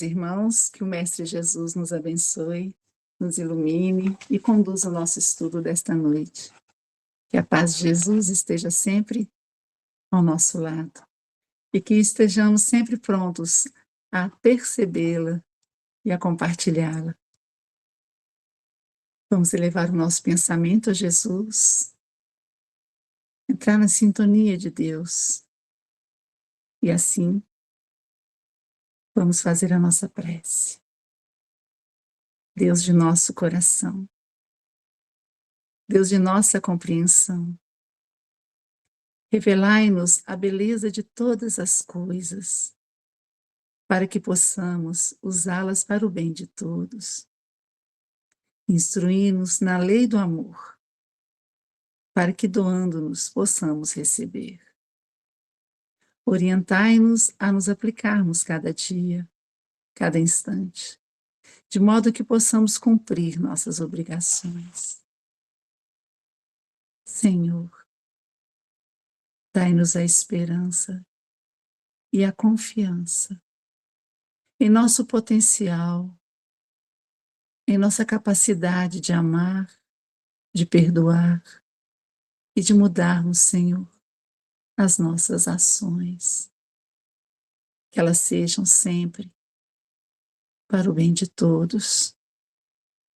Irmãos, que o Mestre Jesus nos abençoe, nos ilumine e conduza o nosso estudo desta noite. Que a paz de Jesus esteja sempre ao nosso lado e que estejamos sempre prontos a percebê-la e a compartilhá-la. Vamos elevar o nosso pensamento a Jesus, entrar na sintonia de Deus e assim vamos fazer a nossa prece. Deus de nosso coração, Deus de nossa compreensão, revelai-nos a beleza de todas as coisas, para que possamos usá-las para o bem de todos. Instrui-nos na lei do amor, para que doando-nos possamos receber. Orientai-nos a nos aplicarmos cada dia, cada instante, de modo que possamos cumprir nossas obrigações. Senhor, dai-nos a esperança e a confiança em nosso potencial, em nossa capacidade de amar, de perdoar e de mudarmos, Senhor, as nossas ações. Que elas sejam sempre para o bem de todos.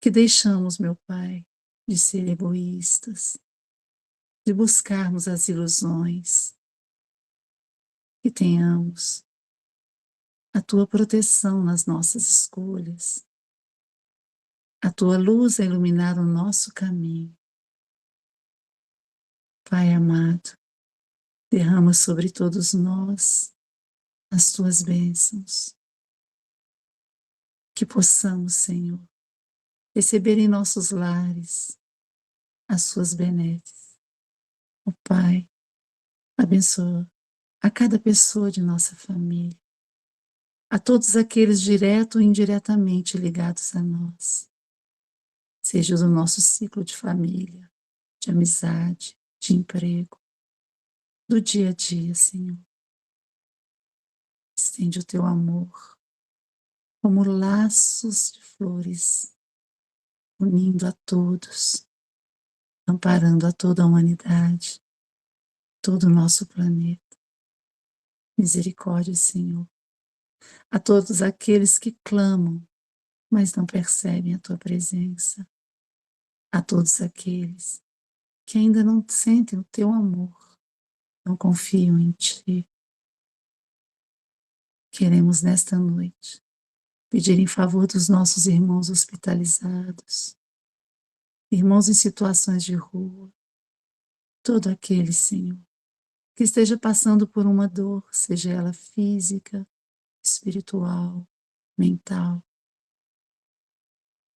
Que deixamos, meu Pai, de ser egoístas, de buscarmos as ilusões. Que tenhamos a Tua proteção nas nossas escolhas, a Tua luz a iluminar o nosso caminho. Pai amado, derrama sobre todos nós as Tuas bênçãos. Que possamos, Senhor, receber em nossos lares as Suas benesses. Ó Pai, abençoa a cada pessoa de nossa família, a todos aqueles direto ou indiretamente ligados a nós, seja do nosso ciclo de família, de amizade, de emprego, do dia a dia, Senhor. Estende o Teu amor como laços de flores, unindo a todos, amparando a toda a humanidade, todo o nosso planeta. Misericórdia, Senhor, a todos aqueles que clamam, mas não percebem a Tua presença, a todos aqueles que ainda não sentem o Teu amor, não confiam em Ti. Queremos nesta noite pedir em favor dos nossos irmãos hospitalizados, irmãos em situações de rua, todo aquele, Senhor, que esteja passando por uma dor, seja ela física, espiritual, mental,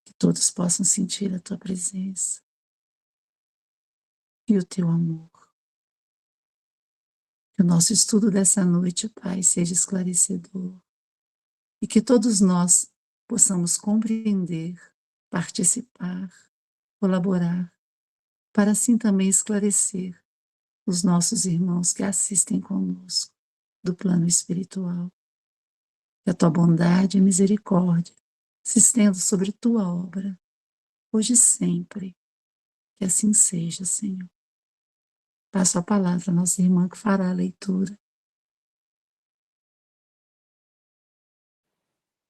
que todos possam sentir a Tua presença e o Teu amor. Que o nosso estudo dessa noite, Pai, seja esclarecedor e que todos nós possamos compreender, participar, colaborar, para assim também esclarecer os nossos irmãos que assistem conosco do plano espiritual. Que a Tua bondade e misericórdia se estendam sobre Tua obra, hoje e sempre. Que assim seja, Senhor. Passo a palavra à nossa irmã que fará a leitura.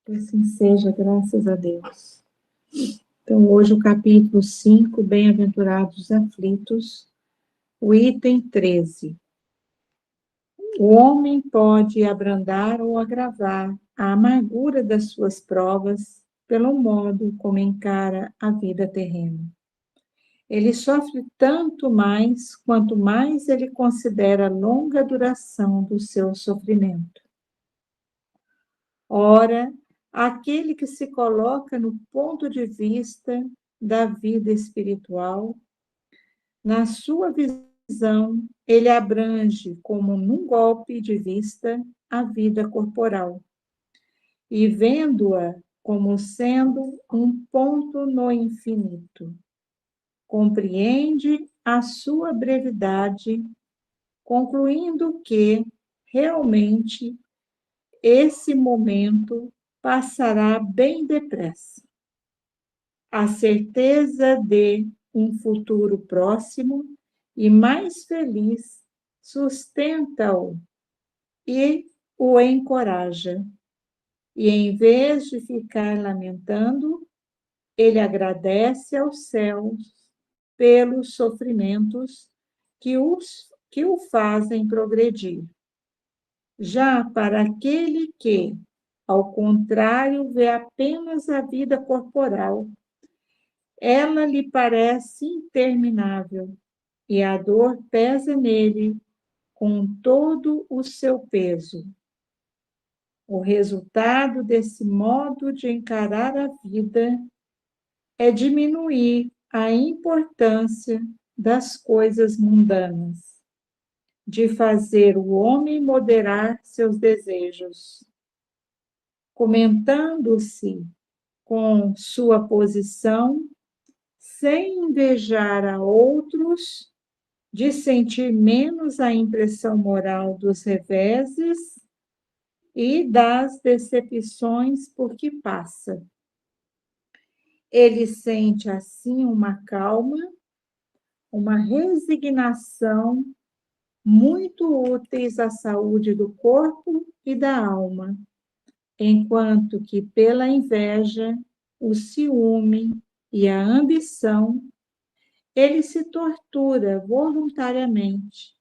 Que assim seja, graças a Deus. Então, hoje o capítulo 5, Bem-aventurados os aflitos, o item 13. O homem pode abrandar ou agravar a amargura das suas provas pelo modo como encara a vida terrena. Ele sofre tanto mais quanto mais ele considera a longa duração do seu sofrimento. Ora, aquele que se coloca no ponto de vista da vida espiritual, na sua visão, ele abrange como num golpe de vista a vida corporal, e vendo-a como sendo um ponto no infinito, compreende a sua brevidade, concluindo que, realmente, esse momento passará bem depressa. A certeza de um futuro próximo e mais feliz sustenta-o e o encoraja. E em vez de ficar lamentando, ele agradece aos céus pelos sofrimentos que o fazem progredir. Já para aquele que, ao contrário, vê apenas a vida corporal, ela lhe parece interminável e a dor pesa nele com todo o seu peso. O resultado desse modo de encarar a vida é diminuir a importância das coisas mundanas, de fazer o homem moderar seus desejos, comentando-se com sua posição, sem invejar a outros, de sentir menos a impressão moral dos reveses e das decepções por que passa. Ele sente, assim, uma calma, uma resignação muito úteis à saúde do corpo e da alma, enquanto que pela inveja, o ciúme e a ambição, ele se tortura voluntariamente,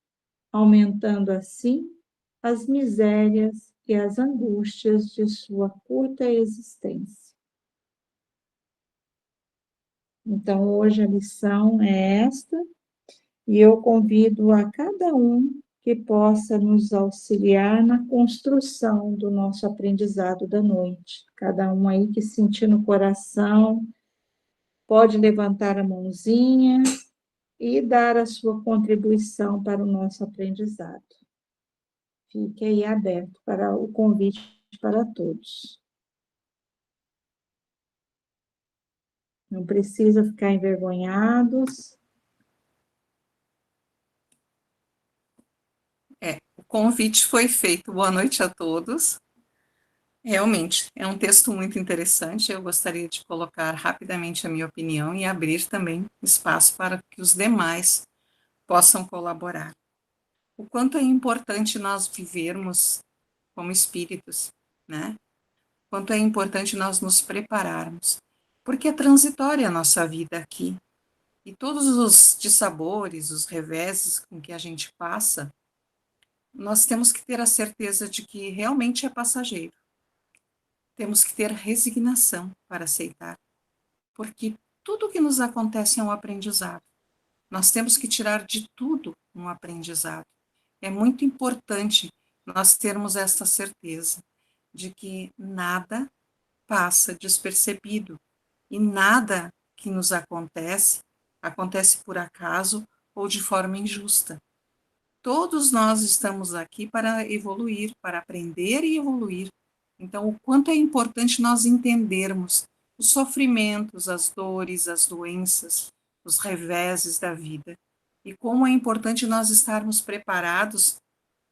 aumentando assim as misérias e as angústias de sua curta existência. Então, hoje a lição é esta, e eu convido a cada um que possa nos auxiliar na construção do nosso aprendizado da noite. Cada um aí que sentir no coração, pode levantar a mãozinha e dar a sua contribuição para o nosso aprendizado. Fique aí aberto para o convite para todos. Não precisa ficar envergonhados. O convite foi feito. Boa noite a todos. Realmente, é um texto muito interessante. Eu gostaria de colocar rapidamente a minha opinião e abrir também espaço para que os demais possam colaborar. O quanto é importante nós vivermos como espíritos, né? O quanto é importante nós nos prepararmos, porque é transitória a nossa vida aqui. E todos os dissabores, os reveses com que a gente passa, nós temos que ter a certeza de que realmente é passageiro. Temos que ter resignação para aceitar, porque tudo o que nos acontece é um aprendizado. Nós temos que tirar de tudo um aprendizado. É muito importante nós termos essa certeza de que nada passa despercebido e nada que nos acontece, acontece por acaso ou de forma injusta. Todos nós estamos aqui para evoluir, para aprender e evoluir. Então, o quanto é importante nós entendermos os sofrimentos, as dores, as doenças, os reveses da vida. E como é importante nós estarmos preparados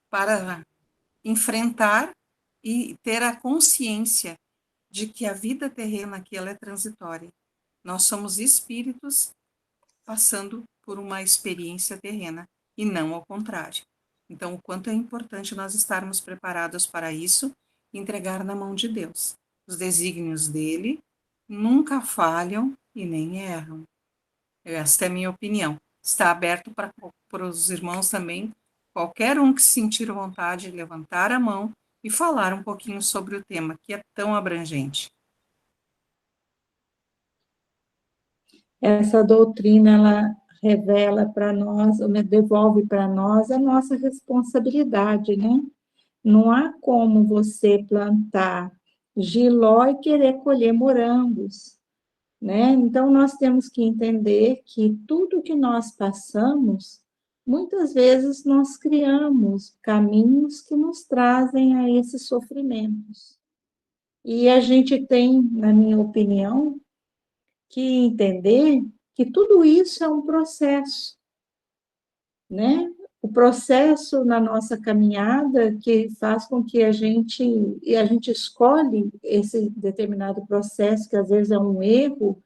para enfrentar e ter a consciência de que a vida terrena aqui ela é transitória. Nós somos espíritos passando por uma experiência terrena e não ao contrário. Então, o quanto é importante nós estarmos preparados para isso e entregar na mão de Deus. Os desígnios dele nunca falham e nem erram. Esta é a minha opinião. Está aberto para os irmãos também, qualquer um que se sentir vontade de levantar a mão e falar um pouquinho sobre o tema, que é tão abrangente. Essa doutrina, ela revela para nós, devolve para nós a nossa responsabilidade, né? Não há como você plantar jiló e querer colher morangos, né? Então, nós temos que entender que tudo que nós passamos, muitas vezes nós criamos caminhos que nos trazem a esses sofrimentos. E a gente tem, na minha opinião, que entender que tudo isso é um processo, né? o processo na nossa caminhada que faz com que a gente escolhe esse determinado processo, que às vezes é um erro,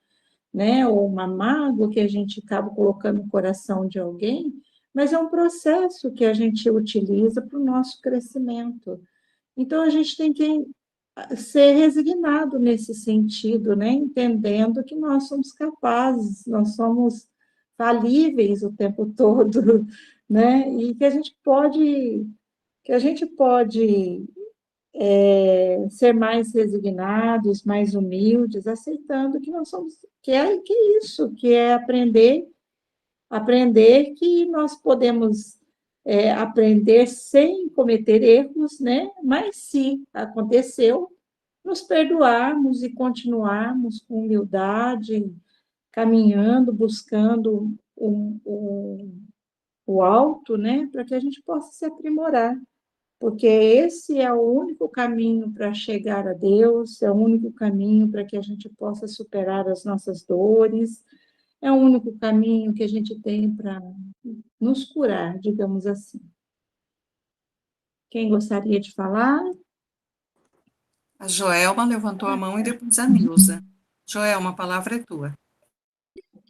né, ou uma mágoa que a gente acaba colocando no coração de alguém, mas é um processo que a gente utiliza para o nosso crescimento. Então, a gente tem que ser resignado nesse sentido, né, entendendo que nós somos capazes, nós somos falíveis o tempo todo, né, e que a gente pode ser mais resignados, mais humildes, aceitando que nós somos, que é isso, que é aprender que nós podemos aprender sem cometer erros, né? Mas se aconteceu, nos perdoarmos e continuarmos com humildade, caminhando, buscando o alto, né? Para que a gente possa se aprimorar, porque esse é o único caminho para chegar a Deus, é o único caminho para que a gente possa superar as nossas dores, é o único caminho que a gente tem para nos curar, digamos assim. Quem gostaria de falar? A Joelma levantou a mão e depois a Nilza. Joelma, a palavra é tua.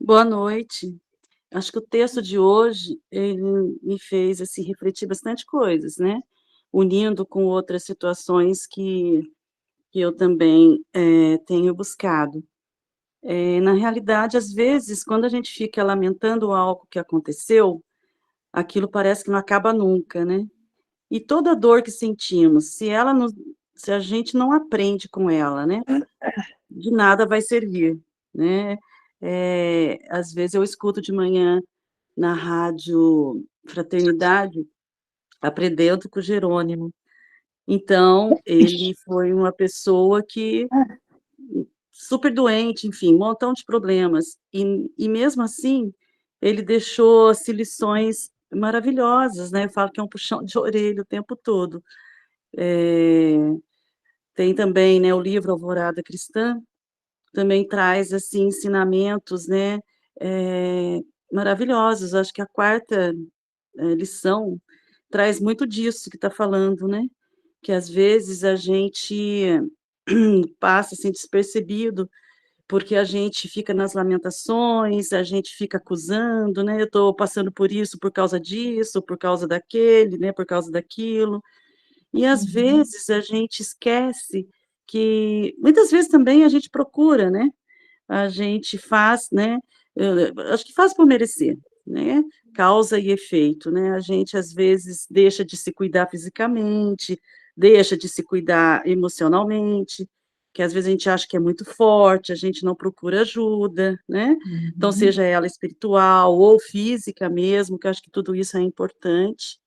Boa noite. Acho que o texto de hoje ele me fez assim, refletir bastante coisas, né? Unindo com outras situações que eu também tenho buscado. Na realidade, às vezes, quando a gente fica lamentando algo que aconteceu, aquilo parece que não acaba nunca, né? E toda dor que sentimos, se a gente não aprende com ela, né? De nada vai servir, né? Às vezes eu escuto de manhã na rádio Fraternidade, aprendendo com o Jerônimo. Então, ele foi uma pessoa que super doente, enfim, um montão de problemas. E mesmo assim, ele deixou-se lições maravilhosas, né? Eu falo que é um puxão de orelha o tempo todo. Tem também, né, o livro Alvorada Cristã, também traz, assim, ensinamentos, né, maravilhosos. Acho que a quarta lição traz muito disso que está falando, né? Que às vezes a gente passa assim despercebido, porque a gente fica nas lamentações, a gente fica acusando, né? Eu estou passando por isso por causa disso, por causa daquele, né? Por causa daquilo. E às vezes a gente esquece que muitas vezes também a gente procura, né? A gente faz, né? Acho que faz por merecer, né? Causa e efeito, né? A gente às vezes deixa de se cuidar fisicamente, deixa de se cuidar emocionalmente, que às vezes a gente acha que é muito forte, a gente não procura ajuda, né? Então, seja ela espiritual ou física mesmo, que eu acho que tudo isso é importante.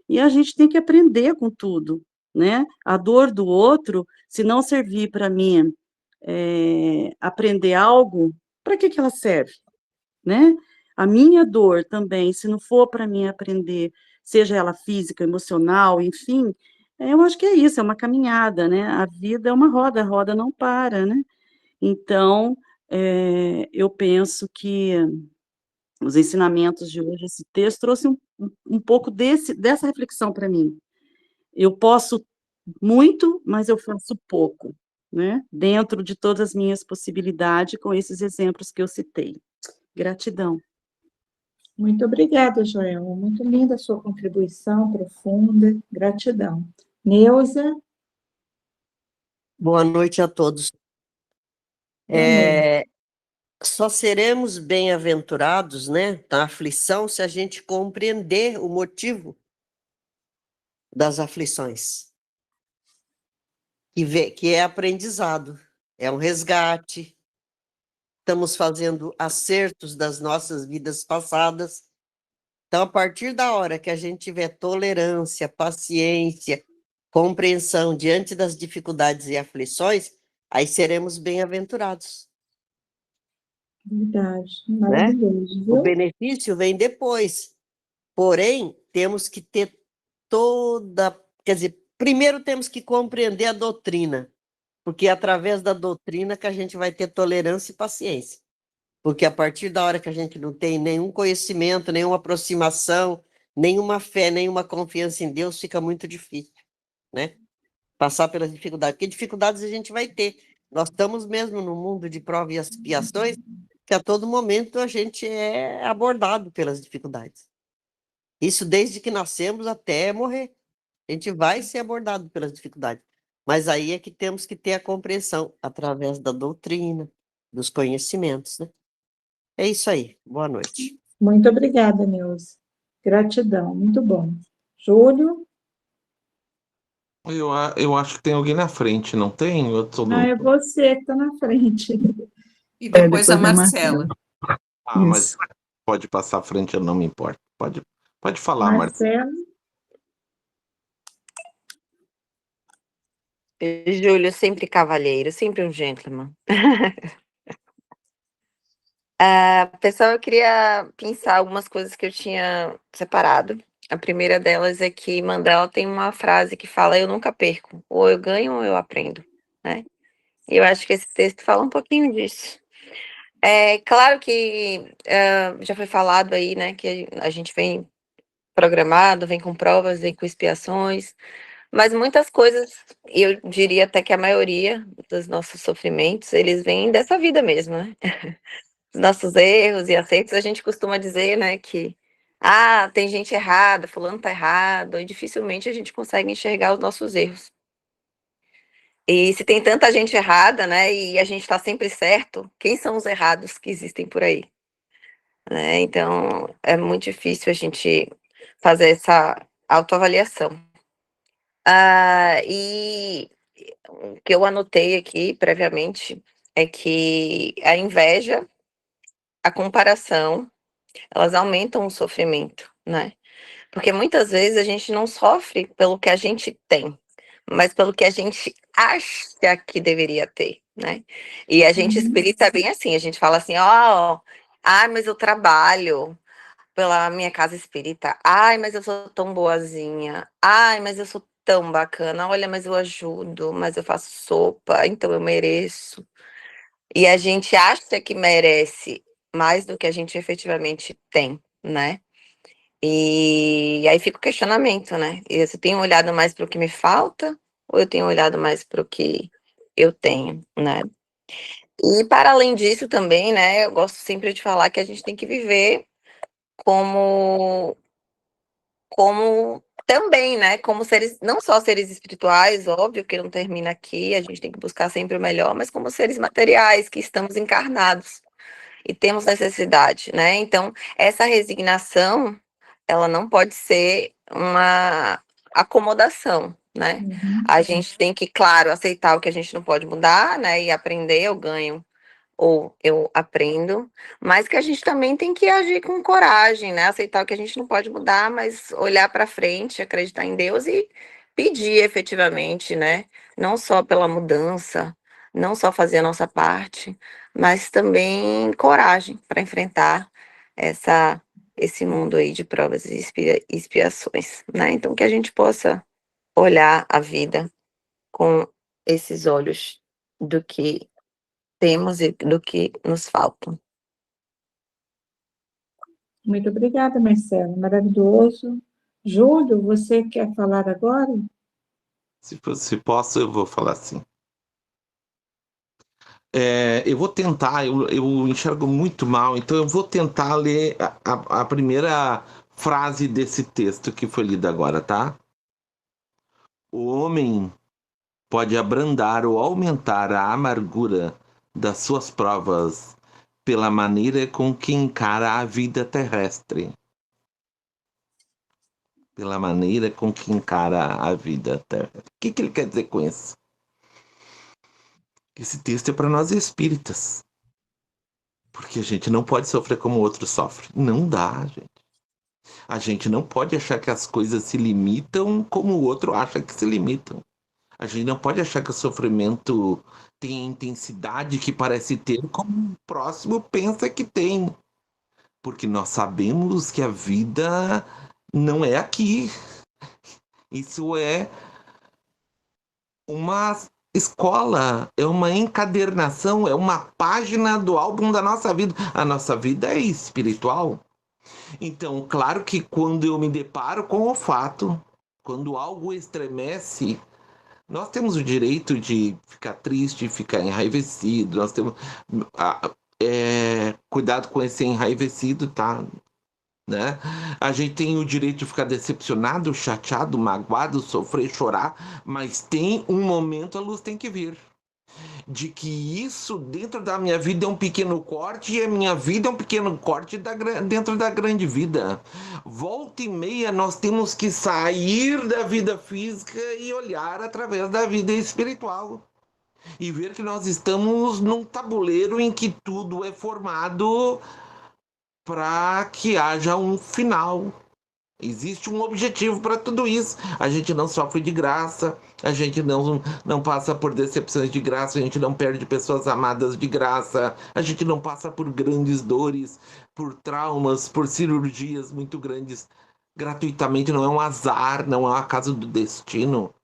E a gente tem que aprender com tudo, né? A dor do outro, se não servir para mim aprender algo, para que ela serve, né? A minha dor também, se não for para mim aprender, seja ela física, emocional, enfim, eu acho que é isso, é uma caminhada, né? A vida é uma roda, a roda não para, né? Então, eu penso que os ensinamentos de hoje, esse texto trouxe um pouco dessa reflexão para mim. Eu posso muito, mas eu faço pouco, né? Dentro de todas as minhas possibilidades, com esses exemplos que eu citei. Gratidão. Muito obrigada, Joel. Muito linda a sua contribuição, profunda. Gratidão. Neuza? Boa noite a todos. Só seremos bem-aventurados, né, na aflição, se a gente compreender o motivo das aflições. Que é aprendizado, é um resgate. Estamos fazendo acertos das nossas vidas passadas. Então, a partir da hora que a gente tiver tolerância, paciência, compreensão diante das dificuldades e aflições, aí seremos bem-aventurados. Verdade, Né? maravilhoso, viu? O benefício vem depois. Porém, temos que ter quer dizer, primeiro temos que compreender a doutrina, porque é através da doutrina que a gente vai ter tolerância e paciência. Porque a partir da hora que a gente não tem nenhum conhecimento, nenhuma aproximação, nenhuma fé, nenhuma confiança em Deus, fica muito difícil, né? Passar pelas dificuldades, porque dificuldades a gente vai ter. Nós estamos mesmo no mundo de provas e expiações, que a todo momento a gente é abordado pelas dificuldades. Isso desde que nascemos até morrer. A gente vai ser abordado pelas dificuldades. Mas aí é que temos que ter a compreensão através da doutrina, dos conhecimentos, né? É isso aí. Boa noite. Muito obrigada, Neuza. Gratidão, muito bom. Júlio? Eu acho que tem alguém na frente, não tem? Eu tô Não, é você que está na frente. E depois a depois é Marcela. Mas Isso. pode passar à frente, eu não me importo. Pode falar, Marcelo. Marcelo? Júlio, sempre cavalheiro, sempre um gentleman. Pessoal, eu queria pensar algumas coisas que eu tinha separado. A primeira delas é que Mandela tem uma frase que fala: eu nunca perco, ou eu ganho ou eu aprendo, né? E eu acho que esse texto fala um pouquinho disso. É claro que já foi falado aí, né, que a gente vem programado, vem com provas, vem com expiações, mas muitas coisas, e eu diria até que a maioria dos nossos sofrimentos, eles vêm dessa vida mesmo, né? Os nossos erros e acertos, a gente costuma dizer, né, que tem gente errada, fulano tá errado, e dificilmente a gente consegue enxergar os nossos erros. E se tem tanta gente errada, né, e a gente tá sempre certo, quem são os errados que existem por aí? Né? Então, é muito difícil a gente fazer essa autoavaliação. E o que eu anotei aqui previamente é que a inveja, a comparação, elas aumentam o sofrimento, né? Porque muitas vezes a gente não sofre pelo que a gente tem, mas pelo que a gente acha que deveria ter, né? E a gente espírita bem assim, a gente fala assim, mas eu trabalho pela minha casa espírita. Ai, mas eu sou tão boazinha. Ai, mas eu sou tão bacana. Olha, mas eu ajudo, mas eu faço sopa, então eu mereço. E a gente acha que merece mais do que a gente efetivamente tem, né? E aí fica o questionamento, né? Eu tenho olhado mais para o que me falta ou eu tenho olhado mais para o que eu tenho, né? E para além disso também, né? Eu gosto sempre de falar que a gente tem que viver como também, né, como seres, não só seres espirituais, óbvio que não termina aqui, a gente tem que buscar sempre o melhor, mas como seres materiais, que estamos encarnados e temos necessidade, né? Então, essa resignação, ela não pode ser uma acomodação, né? A gente tem que, claro, aceitar o que a gente não pode mudar, né, e aprender, eu ganho ou eu aprendo, mas que a gente também tem que agir com coragem, né? Aceitar o que a gente não pode mudar, mas olhar para frente, acreditar em Deus e pedir efetivamente, né? Não só pela mudança, não só fazer a nossa parte, mas também coragem para enfrentar esse mundo aí de provas e expiações, né? Então que a gente possa olhar a vida com esses olhos do que temos e do que nos falta. Muito obrigada, Marcelo. Maravilhoso. Júlio, você quer falar agora? Se posso, eu vou falar assim. Eu vou tentar, eu enxergo muito mal, então eu vou tentar ler a primeira frase desse texto que foi lido agora, tá? O homem pode abrandar ou aumentar a amargura das suas provas pela maneira com que encara a vida terrestre. Pela maneira com que encara a vida terrestre. O que ele quer dizer com isso? Esse texto é para nós espíritas. Porque a gente não pode sofrer como o outro sofre. Não dá, gente. A gente não pode achar que as coisas se limitam como o outro acha que se limitam. A gente não pode achar que o sofrimento tem a intensidade que parece ter como o próximo pensa que tem. Porque nós sabemos que a vida não é aqui. Isso é uma escola, é uma encadernação, é uma página do álbum da nossa vida. A nossa vida é espiritual. Então, claro que quando eu me deparo com o fato, quando algo estremece, nós temos o direito de ficar triste, ficar enraivecido, nós temos cuidado com esse enraivecido, tá? Né? A gente tem o direito de ficar decepcionado, chateado, magoado, sofrer, chorar, mas tem um momento, a luz tem que vir. De que isso dentro da minha vida é um pequeno corte e a minha vida é um pequeno corte dentro da grande vida. Volta e meia nós temos que sair da vida física e olhar através da vida espiritual. E ver que nós estamos num tabuleiro em que tudo é formado para que haja um final. Existe um objetivo para tudo isso. A gente não sofre de graça, a gente não passa por decepções de graça, a gente não perde pessoas amadas de graça, a gente não passa por grandes dores, por traumas, por cirurgias muito grandes gratuitamente. Não é um azar, não é um acaso do destino.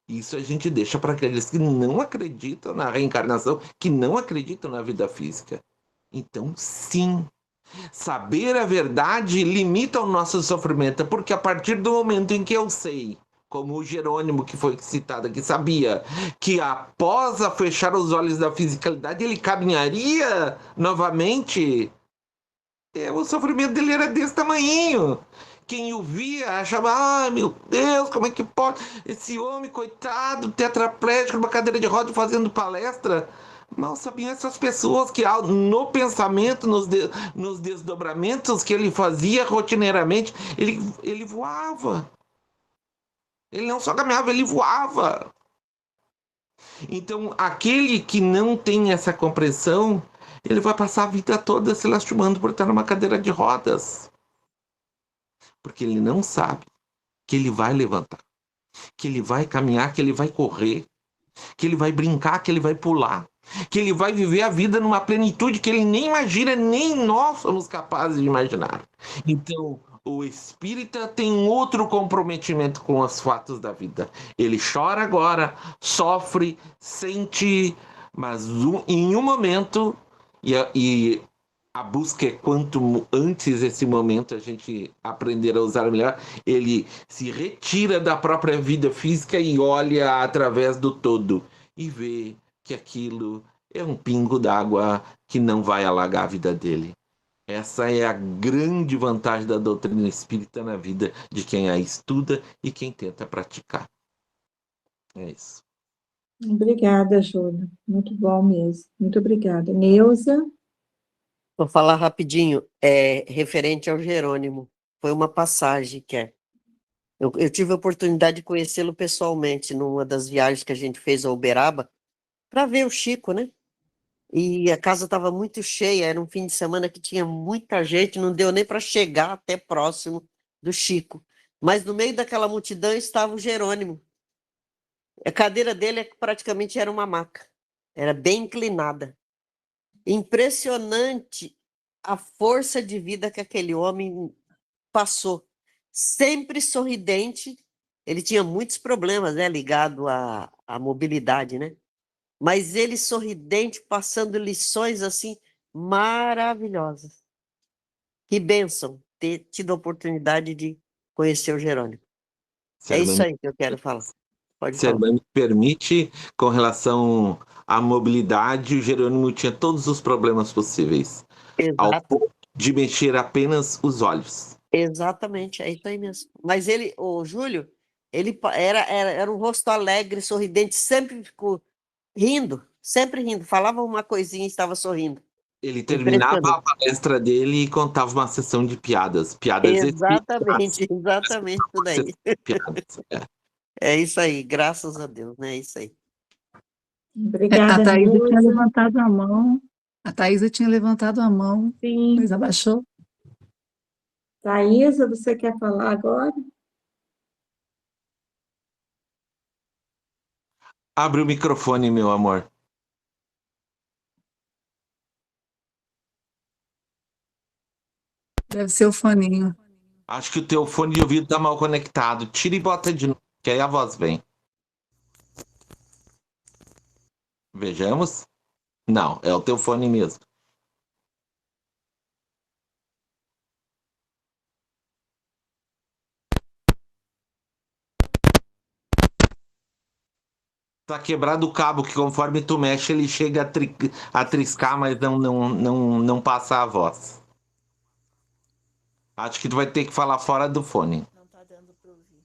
Isso a gente deixa para aqueles que não acreditam na reencarnação, que não acreditam na vida física. Então, sim, saber a verdade limita o nosso sofrimento, porque a partir do momento em que eu sei, como o Jerônimo que foi citado aqui, sabia que após a fechar os olhos da fisicalidade, ele caminharia novamente, o sofrimento dele era desse tamanhinho. Quem o via achava, ai meu Deus, como é que pode? Esse homem, coitado, tetraplégico, numa cadeira de rodas fazendo palestra. Mal sabiam essas pessoas que no pensamento, nos desdobramentos que ele fazia rotineiramente, ele voava. Ele não só caminhava, ele voava. Então, aquele que não tem essa compreensão, ele vai passar a vida toda se lastimando por estar numa cadeira de rodas. Porque ele não sabe que ele vai levantar, que ele vai caminhar, que ele vai correr, que ele vai brincar, que ele vai pular, que ele vai viver a vida numa plenitude que ele nem imagina, nem nós somos capazes de imaginar. Então, o espírita tem outro comprometimento com os fatos da vida. Ele chora agora, sofre, sente, mas em um momento, e a busca é quanto antes esse momento a gente aprender a usar melhor, ele se retira da própria vida física e olha através do todo e vê que aquilo é um pingo d'água que não vai alagar a vida dele. Essa é a grande vantagem da doutrina espírita na vida de quem a estuda e quem tenta praticar. É isso. Obrigada, Júlia. Muito bom mesmo. Muito obrigada. Neuza? Vou falar rapidinho, referente ao Jerônimo. Foi uma passagem eu tive a oportunidade de conhecê-lo pessoalmente numa das viagens que a gente fez a Uberaba para ver o Chico, né? E a casa estava muito cheia, era um fim de semana que tinha muita gente, não deu nem para chegar até próximo do Chico. Mas no meio daquela multidão estava o Jerônimo. A cadeira dele praticamente era uma maca, era bem inclinada. Impressionante a força de vida que aquele homem passou. Sempre sorridente, ele tinha muitos problemas, né, ligado à mobilidade, né? Mas ele sorridente, passando lições assim maravilhosas. Que bênção ter tido a oportunidade de conhecer o Jerônimo. É isso aí que eu quero falar. Pode Se a falar. irmã me permite, com relação à mobilidade, o Jerônimo tinha todos os problemas possíveis, ao Exato. ponto de mexer apenas os olhos. Exatamente, é isso aí mesmo. Mas ele, o Júlio, ele era um rosto alegre, sorridente, sempre ficou rindo, sempre rindo. Falava uma coisinha e estava sorrindo. Ele terminava a palestra dele e contava uma sessão de piadas. Piadas Exatamente, exatamente tudo aí. Piadas, É isso aí, graças a Deus, né? É isso aí. Obrigada, A Thaisa tinha Neuza. levantado a mão. A Thaisa tinha levantado a mão, Sim. mas abaixou. Thaisa, você quer falar agora? Abre o microfone, meu amor. Deve ser o foninho. Acho que o teu fone de ouvido tá mal conectado. Tira e bota de novo, que aí a voz vem. Vejamos. Não, é o teu fone mesmo. Tá quebrado o cabo, que conforme tu mexe, ele chega a triscar, mas não passa a voz. Acho que tu vai ter que falar fora do fone. Não tá dando para ouvir.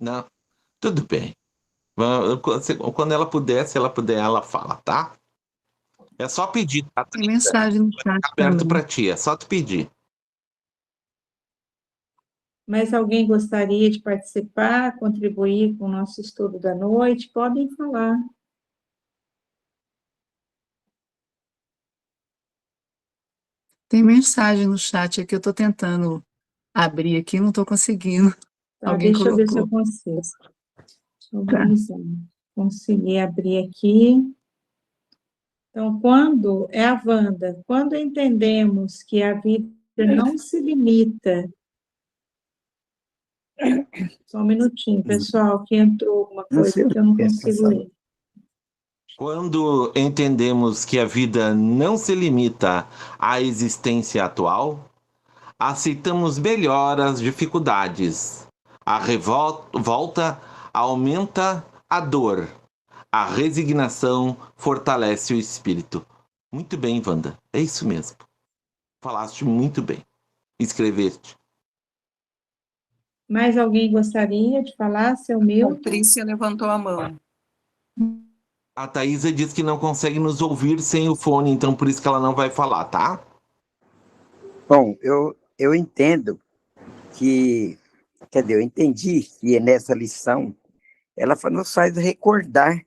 Não, tudo bem. Quando ela puder, se ela puder, ela fala, tá? É só pedir, tá? Tem mensagem no chat Tá aberto também. pra ti, é só tu pedir. Mais alguém gostaria de participar, contribuir com o nosso estudo da noite? Podem falar. Tem mensagem no chat aqui, eu estou tentando abrir aqui, não estou conseguindo. Tá, Alguém deixa eu ver se eu colocou. consigo. Deixa eu Tá. organizar. Consegui abrir aqui. Então, quando é a Wanda, quando entendemos que a vida não se limita. Só um minutinho, pessoal, que entrou alguma coisa que eu não consigo ler. Quando entendemos que a vida não se limita à existência atual, aceitamos melhor as dificuldades. A revolta aumenta a dor. A resignação fortalece o espírito. Muito bem, Wanda. É isso mesmo. Falaste muito bem. Escreveste. Mais alguém gostaria de falar, seu A Milton? Patrícia levantou a mão. A Thaisa diz que não consegue nos ouvir sem o fone, então por isso que ela não vai falar, tá? Bom, eu entendo que, quer dizer, eu entendi que nessa lição ela nos faz recordar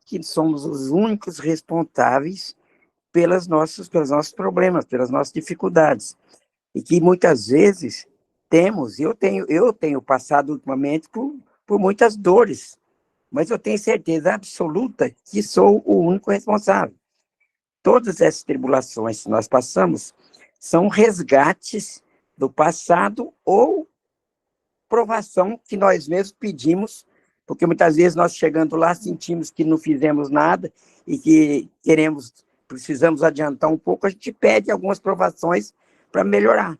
que somos os únicos responsáveis pelos nossos problemas, pelas nossas dificuldades. E que muitas vezes temos, eu tenho passado ultimamente por muitas dores, mas eu tenho certeza absoluta que sou o único responsável. Todas essas tribulações que nós passamos são resgates do passado ou provação que nós mesmos pedimos, porque muitas vezes nós chegando lá sentimos que não fizemos nada e que precisamos adiantar um pouco, a gente pede algumas provações para melhorar.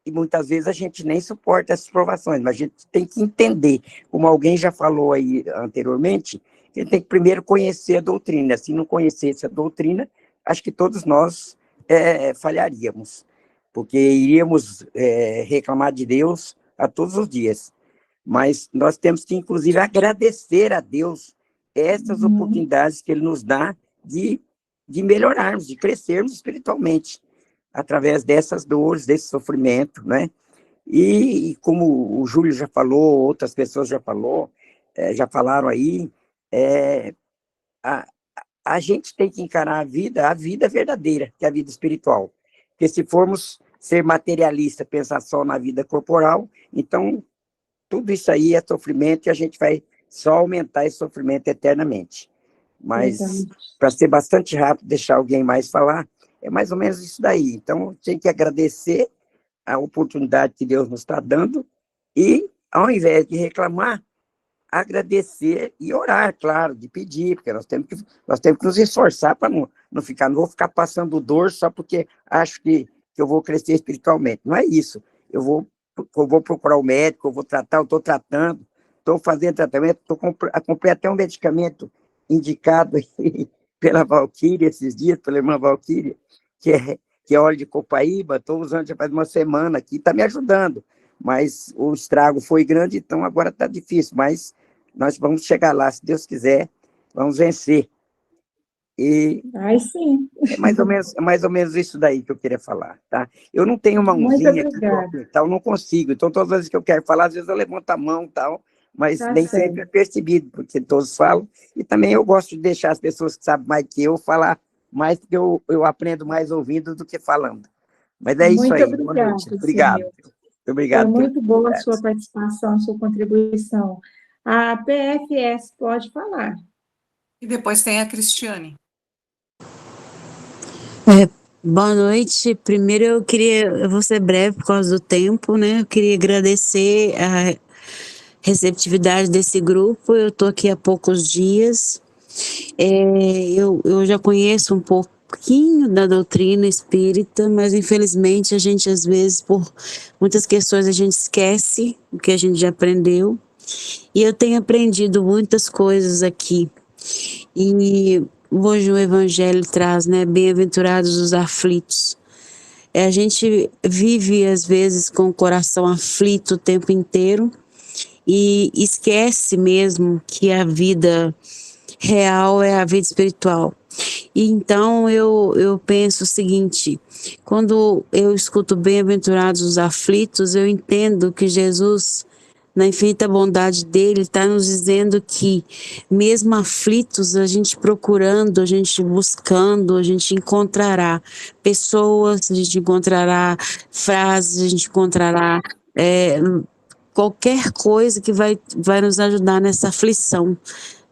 E muitas vezes a gente nem suporta essas provações, mas a gente tem que entender, como alguém já falou aí anteriormente, que a gente tem que primeiro conhecer a doutrina. Se não conhecesse a doutrina, acho que todos nós falharíamos, porque iríamos reclamar de Deus a todos os dias. Mas nós temos que, inclusive, agradecer a Deus essas oportunidades que Ele nos dá de melhorarmos, de crescermos espiritualmente, através dessas dores, desse sofrimento, né? E como o Júlio já falou, outras pessoas já falaram aí, a gente tem que encarar a vida verdadeira, que é a vida espiritual. Porque se formos ser materialista, pensar só na vida corporal, então tudo isso aí é sofrimento e a gente vai só aumentar esse sofrimento eternamente. Mas, para ser bastante rápido, deixar alguém mais falar, é mais ou menos isso daí. Então, tem que agradecer a oportunidade que Deus nos está dando e, ao invés de reclamar, agradecer e orar, claro, de pedir, porque nós temos que nos esforçar para não vou ficar passando dor só porque acho que eu vou crescer espiritualmente. Não é isso. Eu vou procurar o médico, eu vou tratar, eu estou tratando, estou fazendo tratamento, comprei até um medicamento indicado pela Valquíria esses dias, pela irmã Valquíria, que é óleo de copaíba, estou usando já faz uma semana aqui, está me ajudando, mas o estrago foi grande, então agora está difícil, mas nós vamos chegar lá, se Deus quiser, vamos vencer. E sim. é mais ou menos isso daí que eu queria falar, tá? Eu não tenho mãozinha aqui, tal, não consigo, então todas as vezes que eu quero falar, às vezes eu levanto a mão, tal, mas nem sempre é percebido, porque todos falam, e também eu gosto de deixar as pessoas que sabem mais que eu falar mais, porque eu aprendo mais ouvindo do que falando. Mas é isso aí. Muito obrigada, obrigado. Obrigado. Foi muito boa a sua participação, a sua contribuição. A PFS pode falar. E depois tem a Cristiane. Boa noite. Primeiro eu vou ser breve por causa do tempo, né? Eu queria agradecer a receptividade desse grupo. Eu estou aqui há poucos dias. Eu já conheço um pouco pouquinho da doutrina espírita, mas infelizmente a gente às vezes, por muitas questões, a gente esquece o que a gente já aprendeu. E eu tenho aprendido muitas coisas aqui. E hoje o Evangelho traz, né, bem-aventurados os aflitos. A gente vive às vezes com o coração aflito o tempo inteiro e esquece mesmo que a vida real é a vida espiritual. E então eu penso o seguinte: quando eu escuto bem-aventurados os aflitos, eu entendo que Jesus, na infinita bondade dele, está nos dizendo que, mesmo aflitos, a gente procurando, a gente buscando, a gente encontrará pessoas, a gente encontrará frases, a gente encontrará qualquer coisa que vai nos ajudar nessa aflição,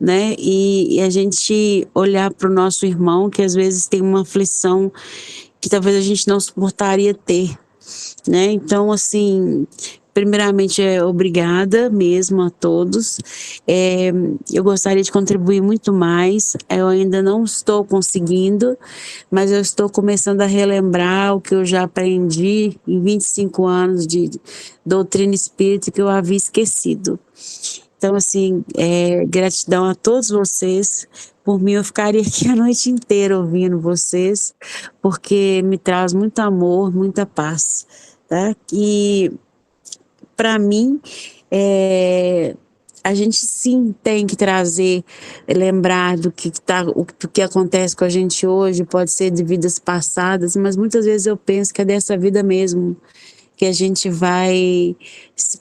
né? E a gente olhar para o nosso irmão, que às vezes tem uma aflição que talvez a gente não suportaria ter, né? Então, assim, primeiramente, obrigada mesmo a todos. Eu gostaria de contribuir muito mais. Eu ainda não estou conseguindo, mas eu estou começando a relembrar o que eu já aprendi em 25 anos de doutrina espírita que eu havia esquecido. Então, assim, gratidão a todos vocês. Por mim, eu ficaria aqui a noite inteira ouvindo vocês, porque me traz muito amor, muita paz, tá? E, para mim, a gente sim tem que trazer, lembrar do que acontece com a gente hoje, pode ser de vidas passadas, mas muitas vezes eu penso que é dessa vida mesmo, que a gente vai,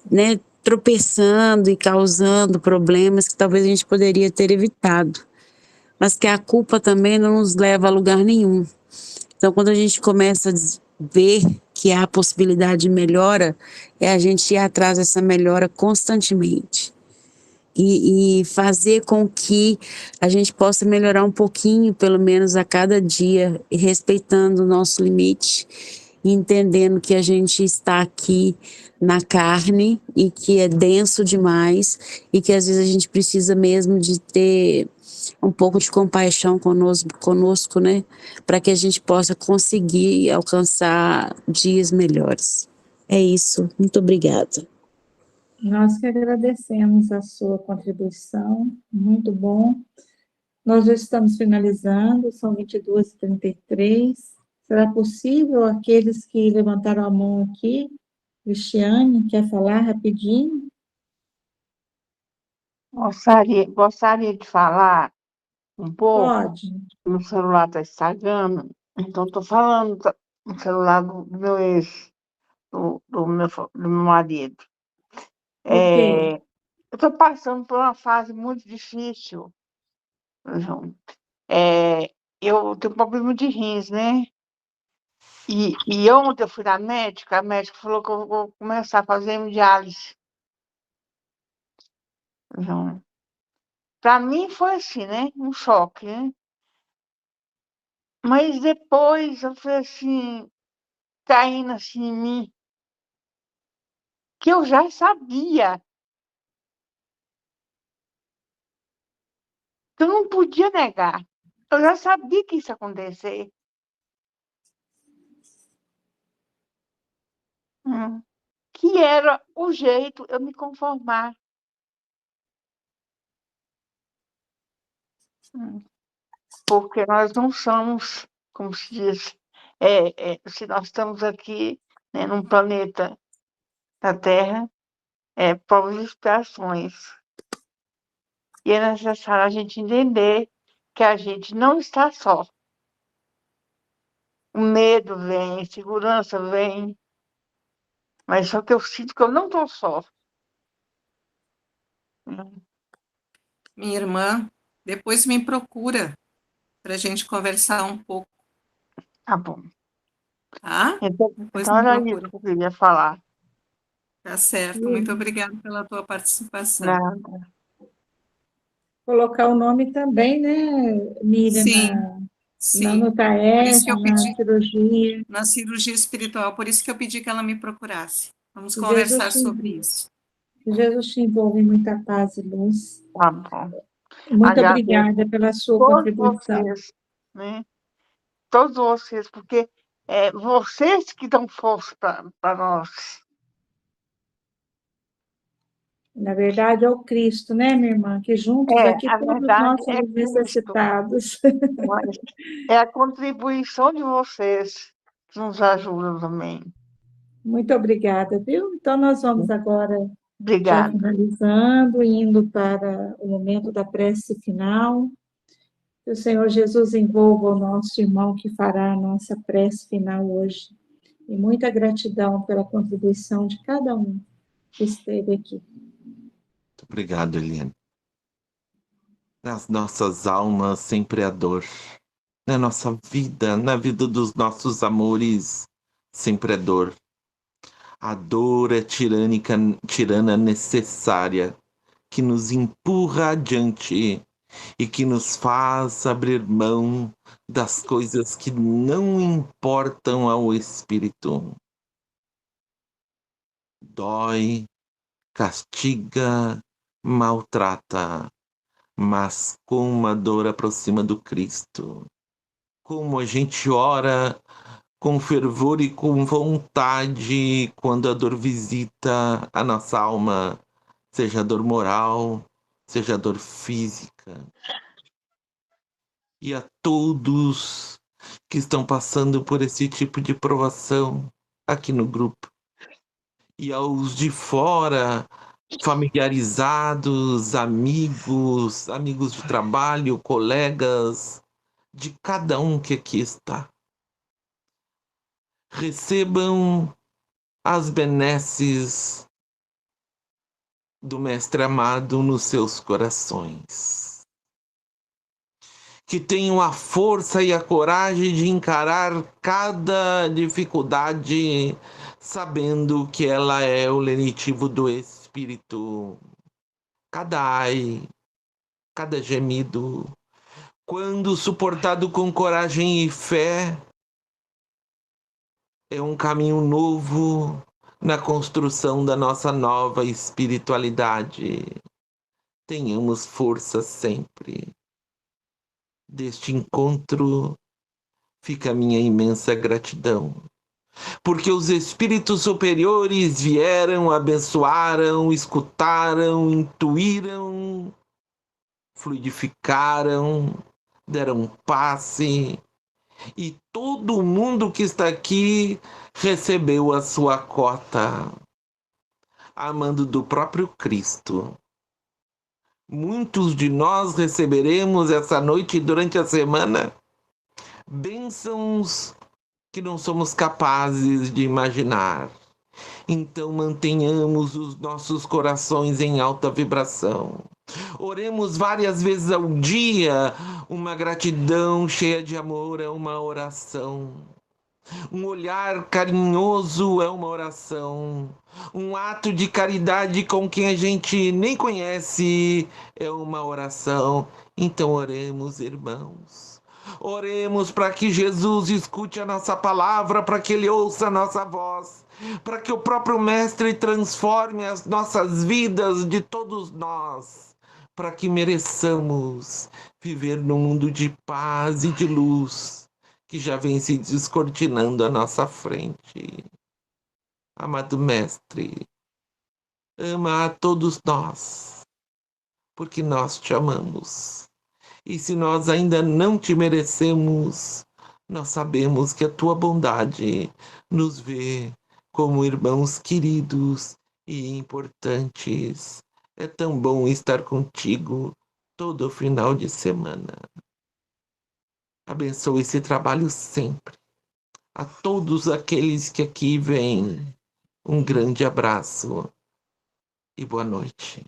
né, tropeçando e causando problemas que talvez a gente poderia ter evitado, mas que a culpa também não nos leva a lugar nenhum. Então, quando a gente começa a ver que há possibilidade de melhora, é a gente ir atrás dessa melhora constantemente. E fazer com que a gente possa melhorar um pouquinho, pelo menos a cada dia, e respeitando o nosso limite, e entendendo que a gente está aqui na carne e que é denso demais e que às vezes a gente precisa mesmo de ter um pouco de compaixão conosco, né? Para que a gente possa conseguir alcançar dias melhores. É isso. Muito obrigada. Nós que agradecemos a sua contribuição, muito bom. Nós já estamos finalizando, são 22h33. Será possível aqueles que levantaram a mão aqui? Cristiane, quer falar rapidinho? Gostaria de falar um pouco. Pode. Meu celular está estragando, então estou falando no celular do meu ex, do meu marido. Ok. Eu estou passando por uma fase muito difícil, João. Eu tenho problema de rins, né? E ontem eu fui na médica, a médica falou que eu vou começar a fazer hemodiálise. João. Para mim foi assim, né? Um choque, né? Mas depois eu falei assim, caindo assim em mim, que eu já sabia, que eu não podia negar. Eu já sabia que isso ia acontecer. Que era o jeito eu me conformar. Porque nós não somos, como se diz, se nós estamos aqui, né, num planeta da Terra, povos de expiações. E é necessário a gente entender que a gente não está só. O medo vem, a insegurança vem, mas só que eu sinto que eu não estou só. Minha irmã, depois me procura para a gente conversar um pouco, Tá bom. tá? Então Depois me era procura. isso que eu queria falar. Tá certo. Muito obrigada pela tua participação. Nada. Colocar o nome também, né, Miriam, Sim, sim. no Por isso que TAERJ, eu na pedi, cirurgia. na cirurgia espiritual, por isso que eu pedi que ela me procurasse. Vamos Que Jesus conversar sobre isso. Que Jesus te envolva em muita paz e luz. Tá bom. Muito Agradeço obrigada pela sua todos contribuição. vocês, né? todos vocês, porque é vocês que dão força para nós. Na verdade, é o Cristo, né, minha irmã? Que juntos aqui A todos verdade nós é somos Cristo, necessitados. mas é a contribuição de vocês que nos ajuda também. Muito obrigada, viu? Então, nós vamos agora já Obrigada. finalizando, indo para o momento da prece final. Que o Senhor Jesus envolva o nosso irmão que fará a nossa prece final hoje. E muita gratidão pela contribuição de cada um que esteve aqui. Muito obrigado, Eliane. Nas nossas almas sempre a dor. Na nossa vida, na vida dos nossos amores, sempre é dor. A dor é tirana necessária, que nos empurra adiante e que nos faz abrir mão das coisas que não importam ao espírito. Dói, castiga, maltrata, mas como a dor aproxima do Cristo. Como a gente ora com fervor e com vontade quando a dor visita a nossa alma, seja a dor moral, seja a dor física. E a todos que estão passando por esse tipo de provação aqui no grupo. E aos de fora, familiarizados, amigos de trabalho, colegas, de cada um que aqui está. Recebam as benesses do Mestre amado nos seus corações. Que tenham a força e a coragem de encarar cada dificuldade, sabendo que ela é o lenitivo do Espírito. Cada ai, cada gemido, quando suportado com coragem e fé, é um caminho novo na construção da nossa nova espiritualidade. Tenhamos força sempre. Deste encontro fica a minha imensa gratidão, porque os espíritos superiores vieram, abençoaram, escutaram, intuíram, fluidificaram, deram passe, e todo mundo que está aqui recebeu a sua cota, amando do próprio Cristo. Muitos de nós receberemos essa noite e durante a semana bênçãos que não somos capazes de imaginar. Então mantenhamos os nossos corações em alta vibração. Oremos várias vezes ao dia. Uma gratidão cheia de amor é uma oração. Um olhar carinhoso é uma oração. Um ato de caridade com quem a gente nem conhece é uma oração. Então oremos, irmãos. Oremos para que Jesus escute a nossa palavra, para que Ele ouça a nossa voz, para que o próprio Mestre transforme as nossas vidas de todos nós, para que mereçamos viver num mundo de paz e de luz que já vem se descortinando à nossa frente. Amado Mestre, ama a todos nós, porque nós te amamos. E se nós ainda não te merecemos, nós sabemos que a tua bondade nos vê como irmãos queridos e importantes. É tão bom estar contigo todo final de semana. Abençoe esse trabalho sempre. A todos aqueles que aqui vêm, um grande abraço e boa noite.